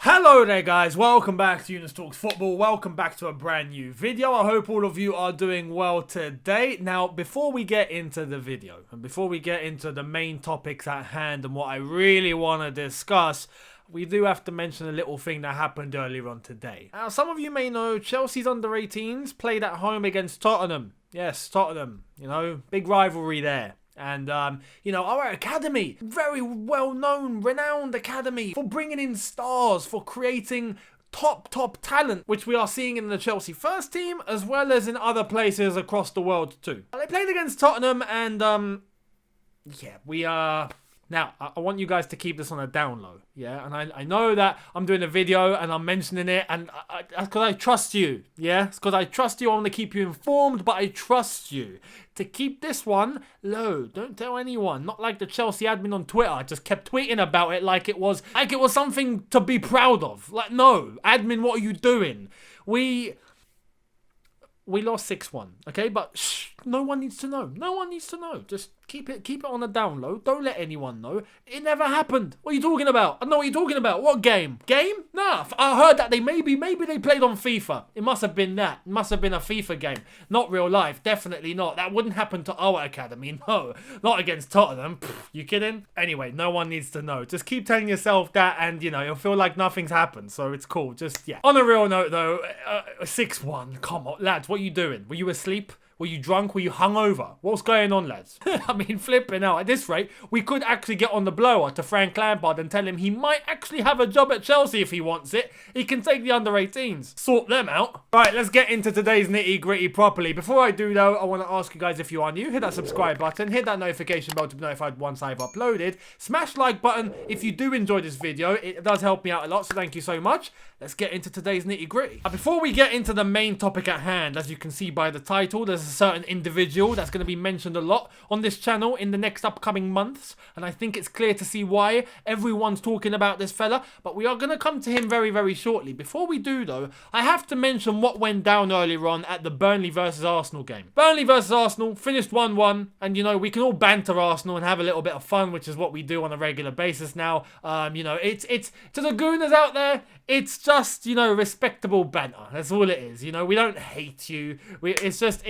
Hello there guys, welcome back to Younes Talks Football, welcome back to a brand new video. I hope all of you are doing well today. Now, before we get into the video, and before we get into the main topics at hand and what I really want to discuss, we do have to mention a little thing that happened earlier on today. Now, some of you may know Chelsea's under-18s played at home against Tottenham. Yes, Tottenham, big rivalry there. And, our academy, very well-known, renowned academy for bringing in stars, for creating top talent, which we are seeing in the Chelsea first team, as well as in other places across the world too. They played against Tottenham and, we are... Now, I want you guys to keep this on a down low, yeah? And I know that I'm doing a video and I'm mentioning it, and that's because I trust you, yeah? It's because I trust you. I want to keep you informed, but I trust you to keep this one low. Don't tell anyone. Not like the Chelsea admin on Twitter. I just kept tweeting about it like it was something to be proud of. Like, no, admin, what are you doing? We lost 6-1, okay? But shh, no one needs to know. No one needs to know. Just keep it on the down low. Don't let anyone know. It never happened. What are you talking about? I know what you're talking about. What game? Game? Nah, I heard that they maybe they played on FIFA. It must have been that. It must have been a FIFA game. Not real life. Definitely not. That wouldn't happen to our academy. No, not against Tottenham. Pfft, you kidding? Anyway, no one needs to know. Just keep telling yourself that and, you'll feel like nothing's happened. So it's cool. Just, yeah. On a real note, though, 6-1. Come on, lads. What are you doing? Were you asleep? Were you drunk? Were you hungover? What's going on, lads? I mean, flipping out. At this rate, we could actually get on the blower to Frank Lampard and tell him he might actually have a job at Chelsea if he wants it. He can take the under-18s. Sort them out. Right, let's get into today's nitty-gritty properly. Before I do, though, I want to ask you guys, if you are new, hit that subscribe button, hit that notification bell to be notified once I've uploaded. Smash like button if you do enjoy this video. It does help me out a lot, so thank you so much. Let's get into today's nitty-gritty. Before we get into the main topic at hand, as you can see by the title, there's a certain individual that's going to be mentioned a lot on this channel in the next upcoming months, and I think it's clear to see why everyone's talking about this fella, but we are going to come to him very, very shortly. Before we do, though, I have to mention what went down earlier on at the Burnley versus Arsenal game. Burnley versus Arsenal finished 1-1, and, we can all banter Arsenal and have a little bit of fun, which is what we do on a regular basis now. It's to the Gooners out there, it's just, respectable banter. That's all it is. We don't hate you. It's just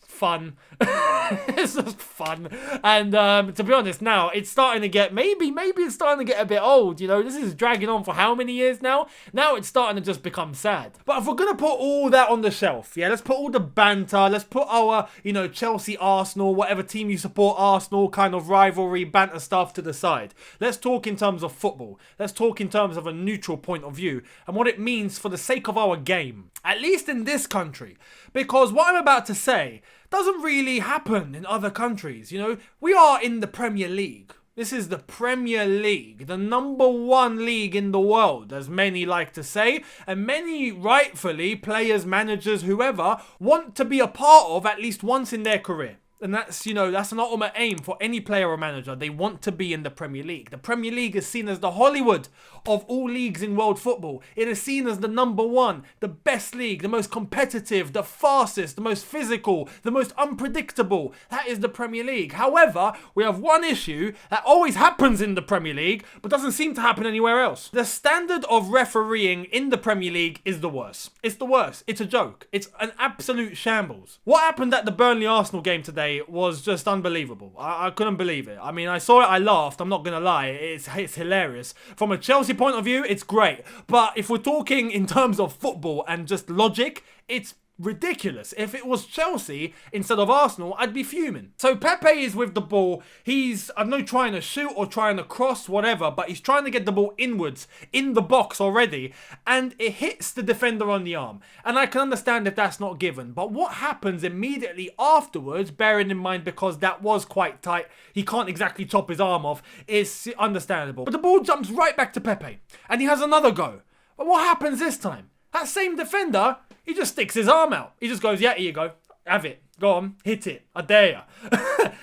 fun. It's just fun. And to be honest, now it's starting to get, maybe it's starting to get a bit old. This is dragging on for how many years now? Now it's starting to just become sad. But if we're going to put all that on the shelf, yeah, let's put all the banter, let's put our, Chelsea, Arsenal, whatever team you support, Arsenal kind of rivalry, banter stuff to the side. Let's talk in terms of football. Let's talk in terms of a neutral point of view and what it means for the sake of our game, at least in this country. Because what I'm about to say doesn't really happen in other countries. We are in the Premier League. This is the Premier League, the number one league in the world, as many like to say, and many rightfully, players, managers, whoever, want to be a part of at least once in their career. And that's, that's an ultimate aim for any player or manager. They want to be in the Premier League. The Premier League is seen as the Hollywood of all leagues in world football. It is seen as the number one, the best league, the most competitive, the fastest, the most physical, the most unpredictable. That is the Premier League. However, we have one issue that always happens in the Premier League, but doesn't seem to happen anywhere else. The standard of refereeing in the Premier League is the worst. It's the worst. It's a joke. It's an absolute shambles. What happened at the Burnley-Arsenal game today was just unbelievable. I couldn't believe it. I mean, I saw it, I laughed, I'm not gonna lie, it's hilarious. From a Chelsea point of view, it's great. But if we're talking in terms of football and just logic, it's ridiculous. If it was Chelsea instead of Arsenal, I'd be fuming. So Pepe is with the ball. He's, I don't know, trying to shoot or trying to cross, whatever, but he's trying to get the ball inwards in the box already, and it hits the defender on the arm. And I can understand if that's not given, but what happens immediately afterwards, bearing in mind because that was quite tight, he can't exactly chop his arm off, is understandable. But the ball jumps right back to Pepe, and he has another go. But what happens this time? That same defender, he just sticks his arm out. He just goes, yeah, here you go. Have it. Go on. Hit it. I dare ya.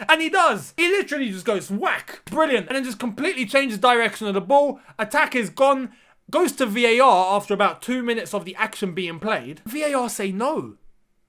And he does. He literally just goes whack. Brilliant. And then just completely changes direction of the ball. Attack is gone. Goes to VAR after about 2 minutes of the action being played. VAR say no.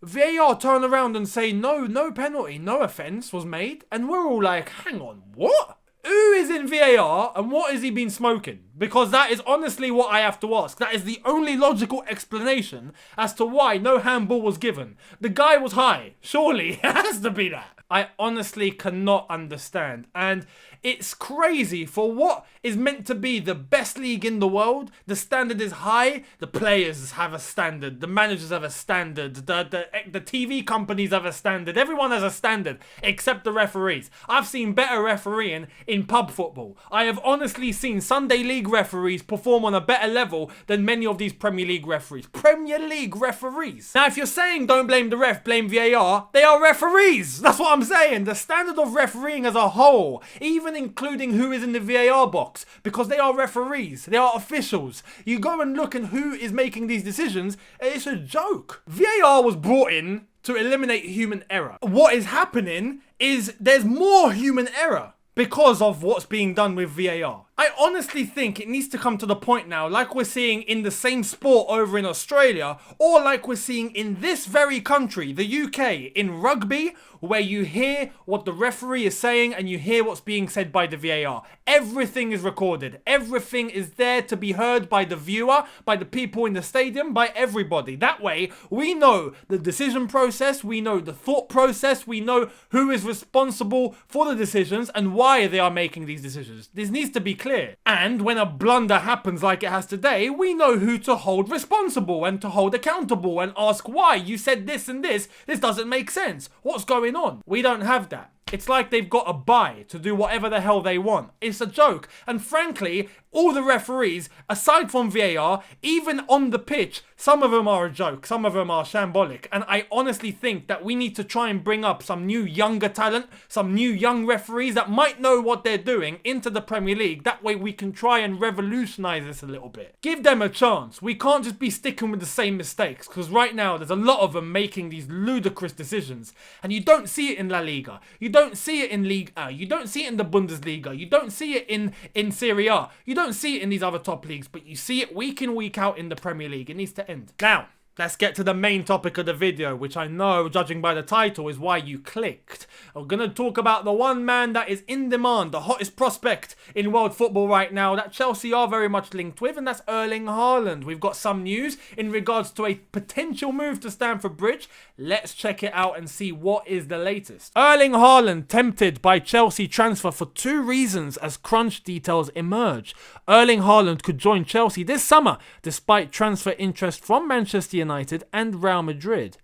VAR turn around and say no penalty, no offence was made. And we're all like, hang on, what? Who is in VAR and what has he been smoking? Because that is honestly what I have to ask. That is the only logical explanation as to why no handball was given. The guy was high. Surely it has to be that. I honestly cannot understand. And it's crazy for what is meant to be the best league in the world. The standard is high. The players have a standard. The managers have a standard. The TV companies have a standard. Everyone has a standard except the referees. I've seen better refereeing in pub football. I have honestly seen Sunday League referees perform on a better level than many of these Premier League referees. Premier League referees. Now, if you're saying don't blame the ref, blame VAR, they are referees. That's what I'm saying. The standard of refereeing as a whole, even including who is in the VAR box, because they are referees, they are officials. You go and look at who is making these decisions, it's a joke. VAR was brought in to eliminate human error. What is happening is there's more human error because of what's being done with VAR. I honestly think it needs to come to the point now, like we're seeing in the same sport over in Australia, or like we're seeing in this very country, the UK, in rugby, where you hear what the referee is saying and you hear what's being said by the VAR. Everything is recorded. Everything is there to be heard by the viewer, by the people in the stadium, by everybody. That way, we know the decision process, we know the thought process, we know who is responsible for the decisions and why they are making these decisions. This needs to be clear. And when a blunder happens like it has today, we know who to hold responsible and to hold accountable and ask why you said this and this doesn't make sense. What's going on? We don't have that. It's like they've got a buy to do whatever the hell they want. It's a joke. And frankly, all the referees, aside from VAR, even on the pitch, some of them are a joke. Some of them are shambolic. And I honestly think that we need to try and bring up some new younger talent, some new young referees that might know what they're doing into the Premier League. That way we can try and revolutionize this a little bit. Give them a chance. We can't just be sticking with the same mistakes, because right now there's a lot of them making these ludicrous decisions. And you don't see it in La Liga. You don't see it in Ligue 1. You don't see it in the Bundesliga. You don't see it in Serie A. You don't see it in these other top leagues, but you see it week in, week out in the Premier League. It needs to end. Now, let's get to the main topic of the video, which I know, judging by the title, is why you clicked. We're going to talk about the one man that is in demand, the hottest prospect in world football right now, that Chelsea are very much linked with, and that's Erling Haaland. We've got some news in regards to a potential move to Stamford Bridge. Let's check it out and see what is the latest. Erling Haaland tempted by Chelsea transfer for 2 reasons as crunch details emerge. Erling Haaland could join Chelsea this summer despite transfer interest from Manchester United and Real Madrid.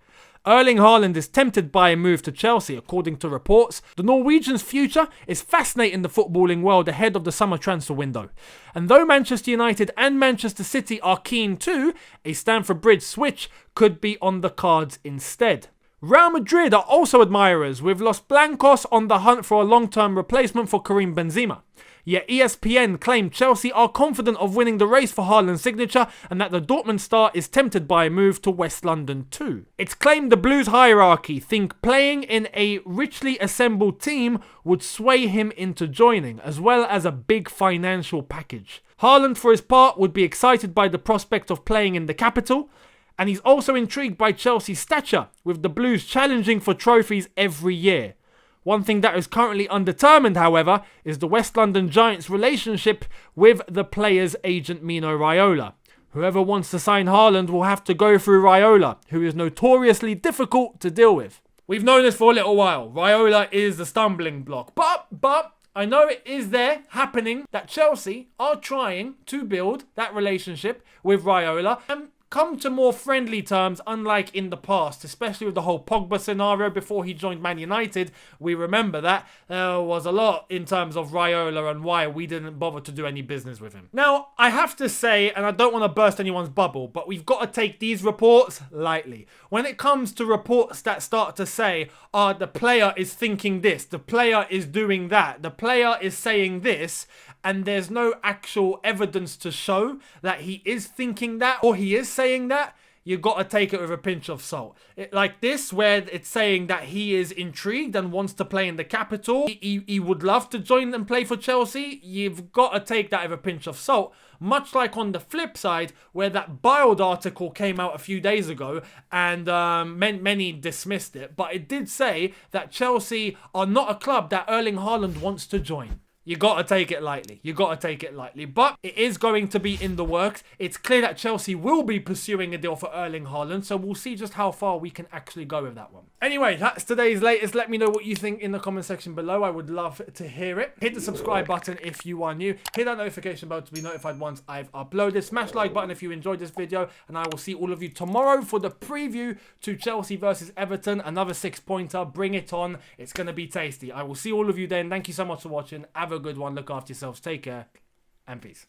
Erling Haaland is tempted by a move to Chelsea, according to reports. The Norwegian's future is fascinating the footballing world ahead of the summer transfer window. And though Manchester United and Manchester City are keen too, a Stamford Bridge switch could be on the cards instead. Real Madrid are also admirers, with Los Blancos on the hunt for a long-term replacement for Karim Benzema. Yet ESPN claimed Chelsea are confident of winning the race for Haaland's signature and that the Dortmund star is tempted by a move to West London too. It's claimed the Blues hierarchy think playing in a richly assembled team would sway him into joining, as well as a big financial package. Haaland, for his part, would be excited by the prospect of playing in the capital, and he's also intrigued by Chelsea's stature, with the Blues challenging for trophies every year. One thing that is currently undetermined, however, is the West London Giants' relationship with the player's agent Mino Raiola. Whoever wants to sign Haaland will have to go through Raiola, who is notoriously difficult to deal with. We've known this for a little while. Raiola is the stumbling block. But I know it is there happening that Chelsea are trying to build that relationship with Raiola and come to more friendly terms, unlike in the past, especially with the whole Pogba scenario before he joined Man United. We remember that there was a lot in terms of Raiola and why we didn't bother to do any business with him. Now, I have to say, and I don't want to burst anyone's bubble, but we've got to take these reports lightly. When it comes to reports that start to say, the player is thinking this, the player is doing that, the player is saying this, and there's no actual evidence to show that he is thinking that or he is saying that, you've got to take it with a pinch of salt. Like this, where it's saying that he is intrigued and wants to play in the capital, he would love to join and play for Chelsea, you've got to take that with a pinch of salt. Much like on the flip side, where that Bild article came out a few days ago, and many dismissed it, but it did say that Chelsea are not a club that Erling Haaland wants to join. You got to take it lightly. You got to take it lightly. But it is going to be in the works. It's clear that Chelsea will be pursuing a deal for Erling Haaland, so we'll see just how far we can actually go with that one. Anyway, that's today's latest. Let me know what you think in the comment section below. I would love to hear it. Hit the subscribe button if you are new. Hit that notification bell to be notified once I've uploaded. Smash like button if you enjoyed this video, and I will see all of you tomorrow for the preview to Chelsea versus Everton. Another 6-pointer. Bring it on. It's going to be tasty. I will see all of you then. Thank you so much for watching. Have a good one. Look after yourselves. Take care and peace.